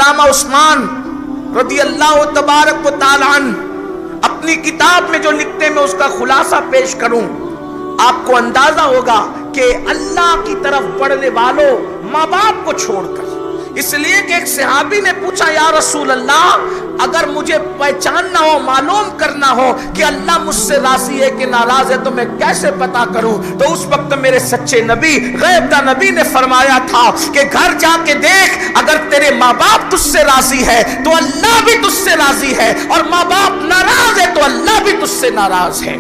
علامہ عثمان رضی اللہ تبارک و تعالی عنہ اپنی کتاب میں جو لکھتے ہیں میں اس کا خلاصہ پیش کروں، آپ کو اندازہ ہوگا کہ اللہ کی طرف بڑھنے والوں ماں باپ کو چھوڑ کر، اس لیے کہ ایک صحابی نے پوچھا یا رسول اللہ اگر مجھے پہچاننا ہو، معلوم کرنا ہو کہ اللہ مجھ سے راضی ہے کہ ناراض ہے تو میں کیسے پتا کروں؟ تو اس وقت میرے سچے نبی غیب دا نبی نے فرمایا تھا کہ گھر جا کے دیکھ، اگر تیرے ماں باپ تجھ سے راضی ہے تو اللہ بھی تجھ سے راضی ہے، اور ماں باپ ناراض ہے تو اللہ بھی تجھ سے ناراض ہے۔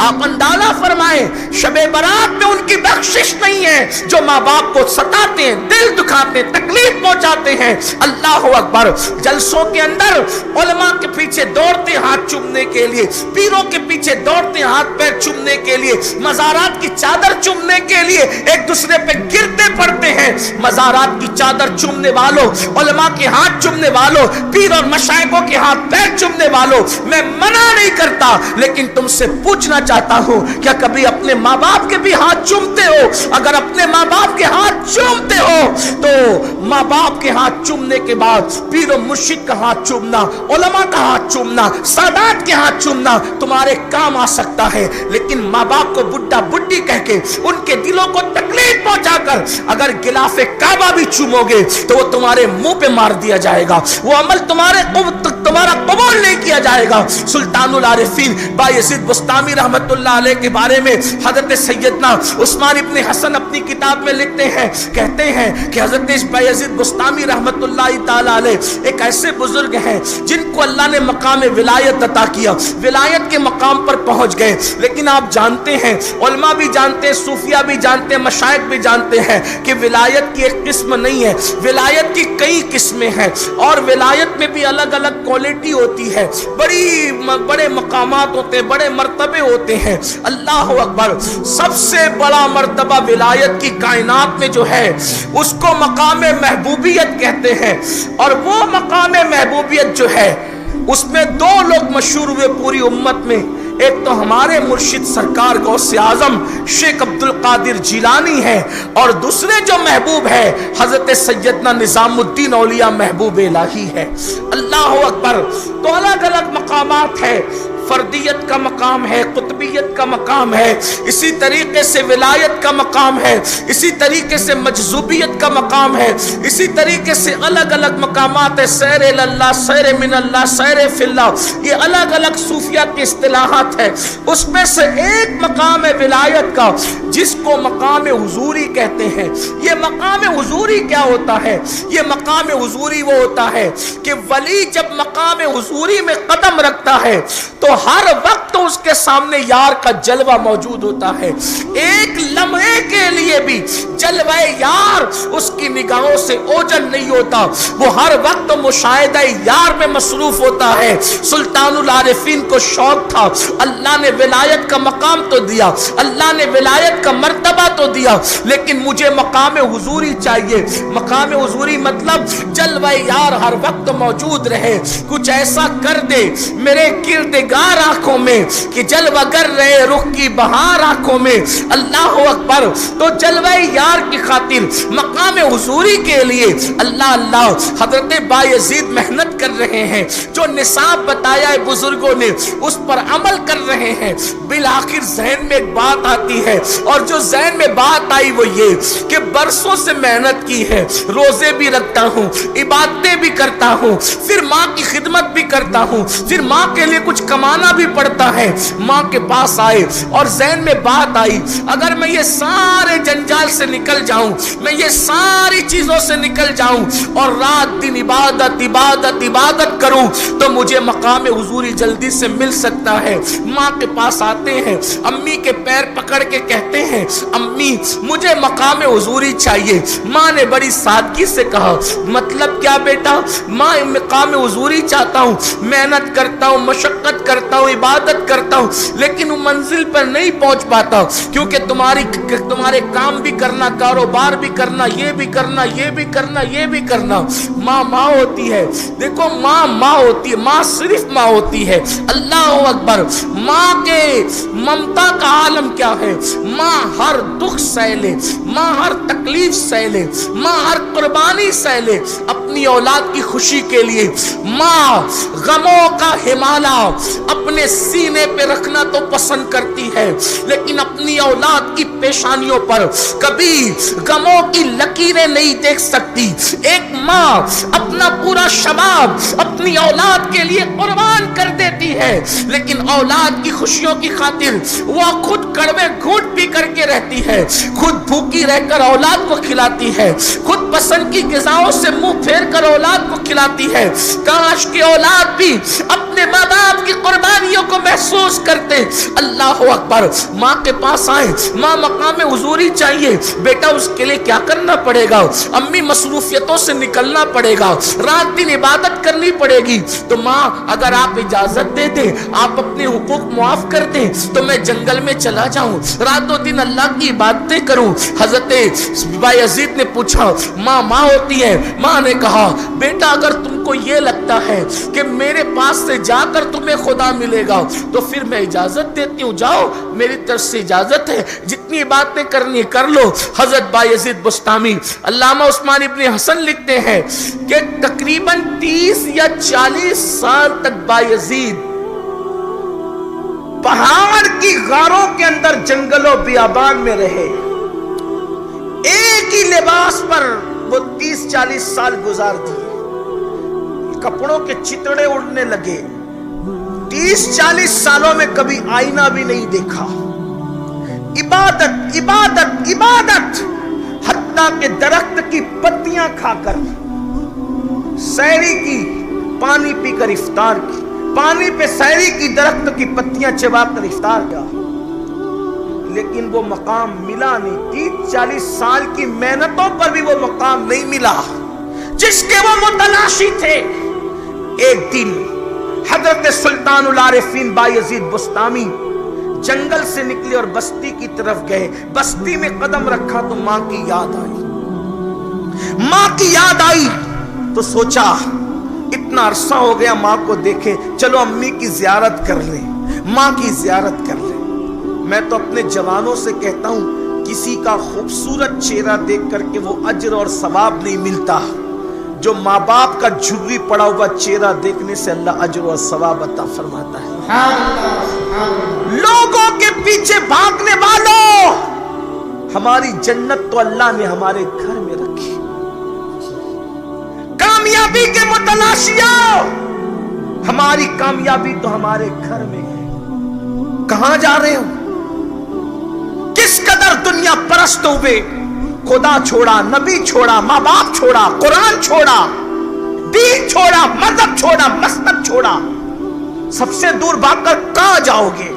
آپ اندازہ فرمائیں شب برات میں ان کی بخشش نہیں ہے جو ماں باپ کو ستاتے ہیں، دل دکھاتے ہیں، تکلیف پہنچاتے ہیں۔ اللہ اکبر، جلسوں کے اندر علماء کے پیچھے دوڑتے ہاتھ چومنے کے لیے، پیروں کے پیچھے دوڑتے ہاتھ پیر چومنے کے لیے، مزارات کی چادر چومنے کے لیے ایک دوسرے پہ گرتے پڑتے ہیں۔ مزارات کی چادر چومنے والوں، علماء کے ہاتھ چومنے والوں، پیر اور مشائخوں کے ہاتھ پیر چومنے والوں، میں منع نہیں کرتا، لیکن تم سے پوچھنا چاہتا ہوں کیا کبھی اپنے ماں باپ کے بھی ہاتھ چومتے ہو؟ اگر اپنے ماں باپ کے ہاتھ چومتے ہو تو ماں باپ کے ہاتھ چومنے کے بعد پیر و مرشد کا ہاتھ چومنا، علماء کا ہاتھ چومنا، سادات کے ہاتھ چومنا تمہارے کام آ سکتا ہے، لیکن ماں باپ کو بڈھا بڈھی کہہ کے ان کے دلوں کو تکلیف پہنچا کر اگر غلاف کعبہ بھی چومو گے تو وہ تمہارے منہ پہ مار دیا جائے گا، وہ عمل تمہارا قبول نہیں کیا جائے گا۔ سلطان العارفین بایزید بسطامی رحمت اللہ علیہ کے بارے میں حضرت سیدنا عثمان ابن حسن اپنی کتاب میں لکھتے ہیں، کہتے ہیں کہ حضرت بایزید بسطامی رحمت اللہ تعالی علیہ ایک ایسے بزرگ ہیں جن کو اللہ نے مقام ولایت عطا کیا، ولایت کے مقام پر پہنچ گئے، لیکن آپ جانتے ہیں، علماء بھی جانتے ہیں، صوفیہ بھی جانتے ہیں، مشائخ بھی جانتے ہیں کہ ولایت کی ایک قسم نہیں ہے، ولایت کی کئی قسمیں ہیں، اور ولایت میں بھی الگ الگ کوالٹی ہوتی ہے، بڑے مقامات ہوتے ہیں، بڑے مرتبے ہوتے ہیں۔ اللہ اکبر، سب سے بڑا مرتبہ ولایت کی کائنات میں جو ہے اس کو مقام محبوبیت کہتے ہیں، اور وہ مقام محبوبیت جو ہے اس میں دو لوگ مشہور ہوئے پوری امت میں، ایک تو ہمارے مرشد سرکار غوث اعظم شیخ عبد القادر جیلانی ہے، اور دوسرے جو محبوب ہے حضرت سیدنا نظام الدین اولیاء محبوب الہی ہے۔ اللہ اکبر، تو الگ الگ مقامات ہے، فردیت کا مقام ہے، قطبیت کا مقام ہے، اسی طریقے سے ولایت کا مقام ہے، اسی طریقے سے مجذوبیت کا مقام ہے، اسی طریقے سے الگ الگ مقامات ہے، سیر اللہ، سیر من اللہ، سیر فی اللہ، یہ الگ الگ صوفیہ کی اصطلاحات ہے۔ اس میں سے ایک مقام ہے ولایت کا جس کو مقام حضوری کہتے ہیں۔ یہ مقام حضوری کیا ہوتا ہے؟ یہ مقام حضوری وہ ہوتا ہے کہ ولی جب مقام حضوری میں قدم رکھتا ہے تو ہر وقت اس کے سامنے یار کا جلوہ موجود ہوتا ہے، ایک لمحے کے لیے بھی جلوہ یار اس کی نگاہوں سے اوجھل نہیں ہوتا، وہ ہر وقت مشاہدہ یار میں مصروف ہوتا ہے۔ سلطان العارفین کو شوق تھا، اللہ نے ولایت کا مقام تو دیا، اللہ نے ولایت کا مرتبہ تو دیا، لیکن مجھے مقام حضوری چاہیے۔ مقام حضوری مطلب جلوہ یار ہر وقت موجود رہے، کچھ ایسا کر دے میرے کردگار آنکھوں میں کہ جلوہ گر رہے رخ کی بہار آنکھوں میں۔ اللہ اکبر، تو جلوہ یار کی خاطر مقام حضوری کے لیے اللہ حضرت بایزید محنت کر رہے ہیں، جو نصاب بتایا ہے بزرگوں نے اس پر عمل کر رہے ہیں۔ بالآخر ذہن میں ایک بات آتی ہے، اور جو ذہن میں بات آئی وہ یہ کہ برسوں سے محنت کی ہے، روزے بھی رکھتا ہوں، عبادتیں بھی کرتا ہوں، پھر ماں کی خدمت بھی کرتا ہوں، پھر ماں کے لیے کچھ کمانا بھی پڑتا ہے۔ ماں کے پاس آئے اور ذہن میں بات آئی، اگر میں یہ سارے جنجال سے نکل جاؤں، میں یہ ساری چیزوں سے نکل جاؤں اور رات دن عبادت عبادت عبادت کروں تو مجھے مقام حضوری جلدی سے مل سکتا ہے۔ ماں کے پاس آتے ہیں، امی کے پیر پکڑ کے کہتے ہیں امی مجھے مقام حضوری چاہیے۔ ماں نے بڑی سادگی سے کہا مطلب کیا بیٹا؟ ماں مقام حضوری چاہتا ہوں، محنت کرتا ہوں، مشقت کرتا ہوں, عبادت کرتا ہوں, لیکن وہ منزل پر نہیں پہنچ پاتا, کیونکہ تمہارے کام بھی کرنا, کاروبار بھی کرنا, یہ بھی کرنا, یہ بھی کرنا, یہ بھی کرنا. ماں ہوتی ہے, دیکھو ماں ہوتی ہے, ماں صرف ماں ہوتی ہے. اللہ اکبر. ماں کے ممتا کا عالم کیا ہے؟ ماں ہر دکھ سہ لے, ماں ہر تکلیف سہ لے, ماں ہر قربانی سہ لے اپنی اولاد کی خوشی کے لیے. ماں غموں کا ہمالا اپنے سینے پہ رکھنا تو پسند کرتی ہے, لیکن اپنی اولاد کی پیشانیوں پر کبھی غموں کی لکیریں نہیں دیکھ سکتی. ایک ماں اپنا پورا شباب اپنی اولاد کے لیے قربان کر دیتی ہے, لیکن اولاد کی خوشیوں کی خاطر وہ خود کڑوے گھونٹ پی کر کے رہتی ہے, خود بھوکی رہ کر اولاد کو کھلاتی ہے, خود پسند کی غذاؤں سے منہ پھیر کر اولاد کو کھلاتی ہے. کاش کی اولاد بھی اپنے ماں باپ کی قربانیوں کو محسوس کرتے. اللہ اکبر. ماں کے پاس آئے, ماں مقام حضوری چاہیے, بیٹا اس کے لیے کیا کرنا پڑے گا؟ امی مصروفیتوں سے نکلنا پڑے گا, رات دن عبادت کرنی پڑے گی. تو ماں اگر آپ اجازت دے دیں, آپ اپنے حقوق معاف کر دیں تو میں جنگل میں چلا جاؤں, راتوں دن اللہ کی عبادتیں کروں. حضرت بایزید نے پوچھا, ماں ہوتی ہے. ماں نے کہا, بیٹا اگر تم کو یہ لگتا ہے کہ میرے پاس سے جا کر تمہیں خدا ملے گا تو پھر میں اجازت دیتی ہوں, جاؤ, میری طرف سے اجازت ہے, جتنی باتیں کرنی کر لو. حضرت بایزید بسطامی, علامہ عثمان ابن حسن لکھتے ہیں کہ تقریباً 30 یا 40 سال تک بایزید پہاڑ کی غاروں کے اندر جنگلوں بیابان میں رہے. ایک ہی لباس پر وہ 30-40 سال گزار دیے. کپڑوں کے چتڑے اڑنے لگے. 30-40 سالوں میں کبھی آئینہ بھی نہیں دیکھا. عبادت عبادت عبادت, حتیٰ کہ درخت کی پتیاں کھا کر سحری کی, پانی پی کر افطار کی, پانی پہ سحری کی, درخت کی پتیاں چبا کر افطار کیا, لیکن وہ مقام ملا نہیں. 30-40 سال کی محنتوں پر بھی وہ مقام نہیں ملا جس کے وہ متلاشی تھے. ایک دن حضرت سلطان العارفین بایزید بسطامی جنگل سے نکلے اور بستی کی طرف گئے. بستی میں قدم رکھا تو ماں کی یاد آئی. ماں کی یاد آئی تو سوچا اتنا عرصہ ہو گیا ماں کو دیکھے, چلو امی کی زیارت کر لیں, ماں کی زیارت کر لیں. میں تو اپنے جوانوں سے کہتا ہوں, کسی کا خوبصورت چہرہ دیکھ کر کے وہ اجر اور ثواب نہیں ملتا, جو ماں باپ کا جھری پڑا ہوا چہرہ دیکھنے سے اللہ اجر اور ثواب عطا فرماتا ہے. لوگوں کے پیچھے بھاگنے والوں, ہماری جنت تو اللہ نے ہمارے گھر میں رکھی. کامیابی کے متلاشیوں, ہماری کامیابی تو ہمارے گھر میں ہے. کہاں جا رہے ہو؟ کس قدر دنیا پرست ہوئے, خدا چھوڑا, نبی چھوڑا, ماں باپ چھوڑا, قرآن چھوڑا, دین چھوڑا, مذہب چھوڑا, مسلک چھوڑا, سب سے دور بھاگ کر کہاں جاؤ گے؟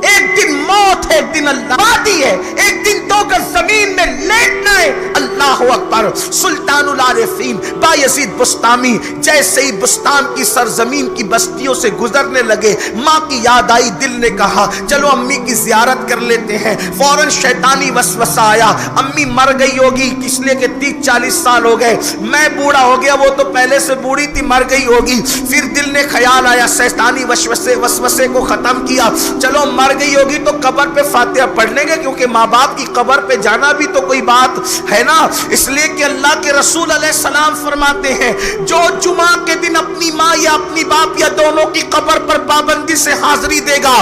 ایک دن موت ہے, ایک دن اللہ وادی ہے, ایک دن تو گز زمین میں لیٹنا ہے. اللہ اکبر. سلطان العارفین بایزید بسطامی جیسے ہی بستان کی سرزمین کی بستیوں سے گزرنے لگے, ماں کی یاد آئی. دل نے کہا چلو امی کی زیارت کر لیتے ہیں. فوراً شیطانی وسوسہ آیا, امی مر گئی ہوگی, اس لیے کہ 30-40 سال ہو گئے, میں بوڑھا ہو گیا, وہ تو پہلے سے بوڑھی تھی, مر گئی ہوگی. پھر دل نے خیال آیا, شیطانی وسوسے کو ختم کیا, چلو مر گئی ہوگی تو قبر پہ فاتحہ پڑھ لیں گے, کیونکہ ماں باپ کی قبر پہ جانا بھی تو کوئی بات ہے نا. اس لیے کہ اللہ کے رسول علیہ السلام فرماتے ہیں, جو جمعہ کے دن اپنی ماں یا اپنی باپ یا دونوں کی قبر پر پابندی سے حاضری دے گا,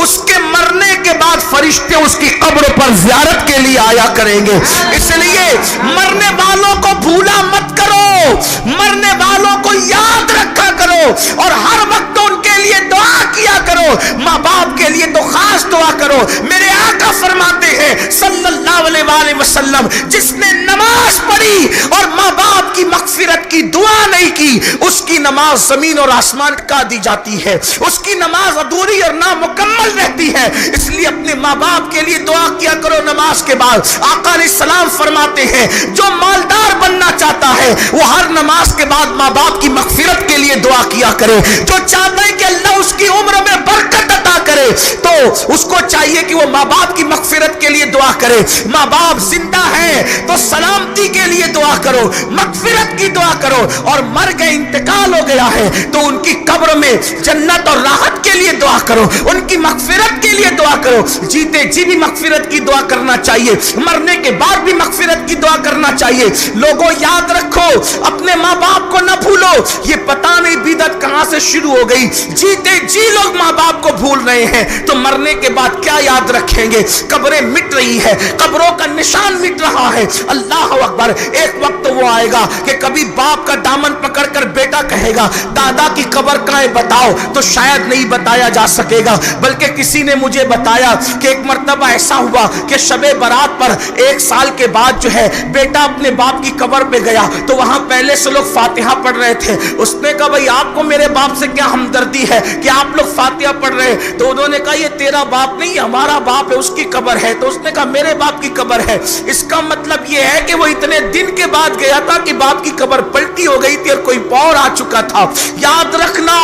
اس کے مرنے کے بعد فرشتے اس کی قبر پر زیارت کے لیے آیا کریں گے. اس لیے مرنے والوں کو بھولا مت کرو, مرنے والوں کو یاد رکھا کرو, اور ہر وقت ان کے لیے دعا کیا کرو. ماں باپ کے لیے تو خاص دعا کرو. میرے آقا فرماتے ہیں صلی اللہ علیہ وآلہ وسلم, جس نے نماز پڑھی اور ماں باپ کی مغفرت کی دعا نہیں کی اس کی نماز زمین اور آسمان کا دی جاتی ہے، اس کی نماز ادھوری اور نامکمل رہتی ہے۔ اس لیے اپنے ماں باپ کے لیے دعا کیا کرو نماز کے بعد۔ آقا علیہ السلام فرماتے ہیں جو مالدار بننا چاہتا ہے وہ ہر نماز کے بعد ماں باپ کی مغفرت کے لیے دعا کیا کرے۔ جو چاہتا ہے کہ اللہ اس کی عمر میں برکت عطا کرے تو اس کو چاہیے کہ وہ ماں باپ کی مغفرت کے لیے دعا کرے۔ ماں باپ زندہ ہے تو سلامتی کے لیے دعا کرو، مغفرت کی دعا کرو، اور مر گئے انتقال ہو گیا ہے تو ان کی قبر میں جنت اور راحت کے لیے دعا کرو، ان کی مغفرت کے لیے دعا کرو۔ جیتے جی بھی مغفرت کی دعا کرنا چاہیے، مرنے کے بعد بھی مغفرت کی دعا کرنا چاہیے۔ لوگوں یاد رکھو اپنے ماں باپ کو نہ بھولو، یہ پتہ نہیں بدعت کہاں سے شروع ہو گئی۔ جیتے جی لوگ ماں باپ کو بھول رہے ہیں تو مرنے کے بعد کیا یاد رکھیں گے؟ قبریں مٹ رہی ہے، قبروں کا نشان مٹ رہا ہے۔ اللہ اکبر، ایک وقت وہ آئے گا کہ کبھی باپ کا دامن پکڑ کر بیٹا کہے گا دادا کی قبر کہاں ہے بتاؤ، تو شاید نہیں بتایا جا سکے گا۔ بلکہ کسی نے مجھے بتایا کہ ایک مرتبہ ایسا ہوا کہ شب برات پر 1 سال کے بعد جو ہے بیٹا اپنے باپ کی قبر پہ گیا تو وہاں پہلے سے لوگ فاتحہ پڑھ رہے تھے۔ اس نے کہا بھائی آپ کو میرے باپ سے کیا ہمدردی ہے کہ آپ لوگ فاتحہ پڑھ رہے ہیں؟ تو انہوں نے کہا یہ تیرا باپ نہیں ہمارا باپ ہے، اس کی قبر ہے۔ تو اس نے کہا میرے باپ کی قبر ہے۔ اس کا مطلب یہ ہے کہ وہ اتنے دن کے بعد گیا تھا کہ باپ کی قبر پلٹی ہو گئی تھی اور کوئی اور آ چکا تھا۔ یاد رکھنا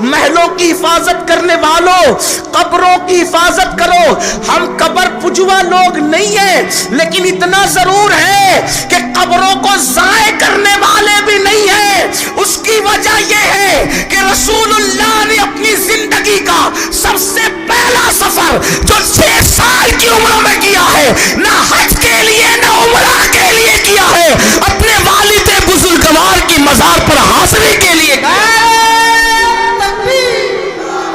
محلوں کی حفاظت کرنے والوں قبروں کی حفاظت کرو۔ ہم قبر پجوا لوگ نہیں ہیں لیکن اتنا ضرور ہے کہ قبروں کو ضائع کرنے والے بھی نہیں ہیں۔ اس کی وجہ یہ ہے کہ رسول اللہ نے اپنی زندگی کا سب سے پہلا سفر جو 6 سال کی عمر میں کیا ہے نہ حج کے لیے نہ عمرہ کے لیے کیا ہے، اپنے والد بزرگوار کی مزار پر حاضری کے لیے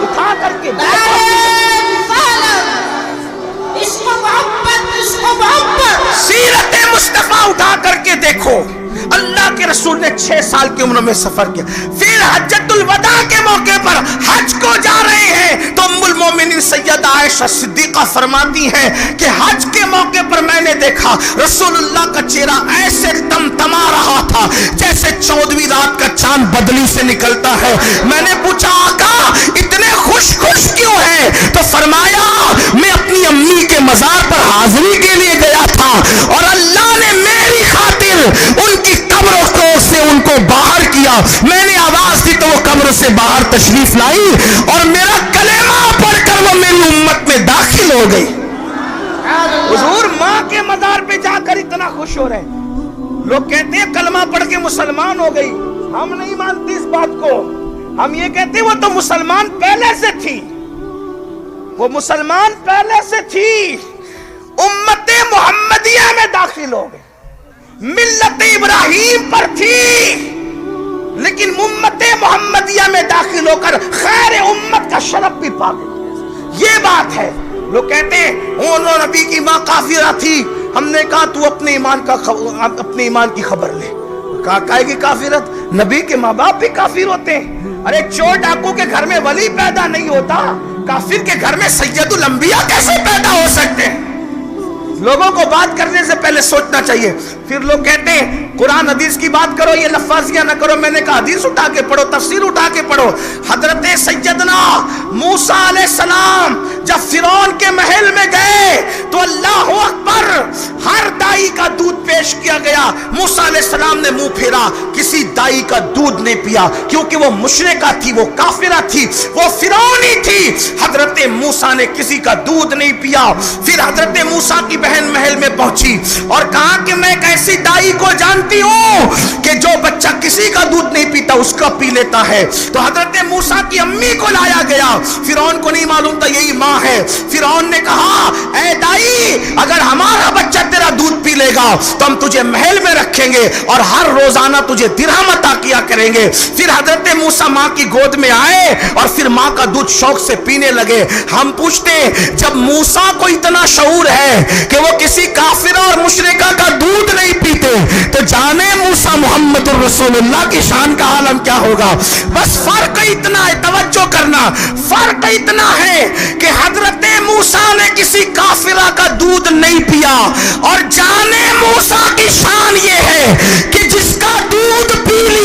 اٹھا کر کے سیرت مصطفیٰ اٹھا کر کے دیکھو۔ اللہ کے رسول نے 6 سال کی عمر میں سفر کیا۔ پھر حجۃ الوداع کے موقع پر حج کو جا رہے ہیں تو ام المومنین سیدہ عائشہ صدیقہ فرماتی ہیں کہ حج کے موقع پر میں نے دیکھا رسول اللہ کا چہرہ ایسے تمتما رہا تھا جیسے 14ویں رات کا چاند بدلی سے نکلتا ہے۔ میں نے پوچھا آقا اتنے خوش کیوں ہیں؟ تو فرمایا میں اپنی امی کے مزار پر حاضری کے لیے گیا تھا اور اللہ نے میری خاطر ان کی قبروں سے ان کو باہر کیا۔ میں نے آواز دی تو وہ قبر سے باہر تشریف لائی اور میرا کلمہ پڑھ کر وہ میری امت میں داخل ہو گئی۔ حضور ماں کے مزار پہ جا کر اتنا خوش ہو رہے ہیں۔ لوگ کہتے ہیں کلمہ پڑھ کے مسلمان ہو گئی، ہم نہیں مانتے اس بات کو۔ ہم یہ کہتے ہیں وہ تو مسلمان پہلے سے تھی، وہ مسلمان پہلے سے تھی، امت محمدیہ میں داخل ہو گئی، ملت ابراہیم پر تھی لیکن امت محمدیہ میں داخل ہو کر خیر امت کا شرف بھی پا گئی۔ یہ بات ہے۔ لوگ کہتے ہیں انہوں نبی کی ماں کافرہ تھی، ہم نے کہا تو اپنے ایمان کی خبر لے۔ کہا کہے گی کافرت؟ نبی کے ماں باپ بھی کافر ہوتے ہیں۔ ارے چور ڈاکو کے گھر میں ولی پیدا نہیں ہوتا، کافر کے گھر میں سید الانبیاء کیسے پیدا ہو سکتے ہیں؟ لوگوں کو بات کرنے سے پہلے سوچنا چاہیے۔ پھر لوگ کہتے ہیں قرآن حدیث کی بات کرو، یہ لفاظیاں نہ کرو۔ میں نے کہا حدیث اٹھا کے پڑھو، تفسیر اٹھا کے پڑھو۔ حضرت سیدنا موسیٰ علیہ السلام جب فرعون کے محل میں گئے تو اللہ اکبر ہر دائی کا دودھ پیش کیا گیا۔ موسیٰ علیہ السلام نے منہ پھیرا، کسی دائی کا دودھ نہیں پیا کیونکہ وہ مشرکہ تھی، وہ کافرہ تھی، وہ فرعونی تھی۔ حضرت موسیٰ نے کسی کا دودھ نہیں پیا۔ پھر حضرت موسیٰ کی بہن محل میں پہنچی اور کہا کہ میں ایک ایسی دائی کو جانتی ہوں کہ جو بچہ کسی کا دودھ نہیں پیتا اس کا پی لیتا ہے۔ تو حضرت موسیٰ کی امی کو لایا گیا، فرعون کو نہیں معلوم تھا یہی ماں ہے۔ فرعون نے کہا اے دائی اگر ہمارا بچہ تیرا دودھ پی لے گا تو ہم تجھے محل میں رکھیں گے اور ہر روزانہ تجھے درہم عطا کیا کریں گے۔ پھر حضرت موسیٰ ماں کی گود میں آئے اور پھر ماں کا دودھ شوق سے پینے لگے۔ ہم پوچھتے ہیں جب موسیٰ کو اتنا شعور ہے کہ وہ کسی کافرہ اور مشرکہ کا دودھ نہیں پیتے تو جانے موسیٰ محمد الرسول اللہ کی شان کا عالم کیا ہوگا۔ بس فرق اتنا ہے، توجہ کرنا، فرق اتنا ہے کہ حضرت موسیٰ نے کسی کافرہ کا دودھ نہیں پیا اور جانے موسیٰ کی شان یہ ہے کہ جس کا دودھ پی لیا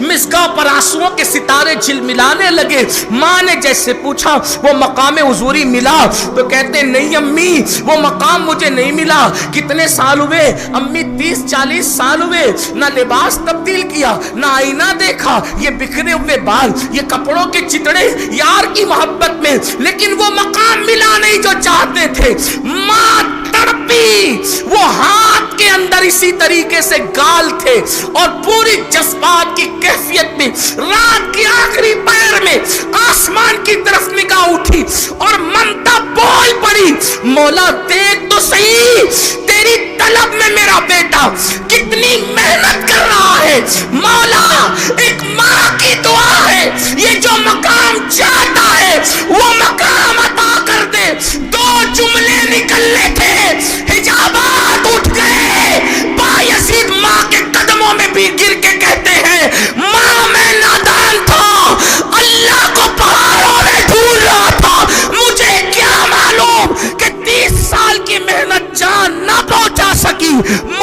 مصگاں پر آنسوؤں کے ستارے جھلملانے لگے. ماں نے جیسے پوچھا وہ مقام حضوری ملا؟ تو کہتے نہیں امی وہ مقام مجھے نہیں ملا. کتنے سال ہوئے امی؟ 30-40 سال ہوئے. نہ لباس تبدیل کیا, نہ آئینہ دیکھا, یہ بکھرے ہوئے بال, یہ کپڑوں کے چتڑے یار کی محبت میں, لیکن وہ مقام ملا نہیں جو چاہتے تھے. ماں تڑپی, وہ ہاتھ کے اندر اسی طریقے سے گال تھے اور پوری جذبات کی کیفیت میں رات کی آخری پہر میں آسمان کی طرف نگاہ اٹھی اور منتا بول پڑی, مولا دیکھ تو صحیح تیری طلب میں میرا بیٹا کتنی محنت کر رہا ہے. مولا ایک ماں کی دعا ہے, یہ جو مقام چاہ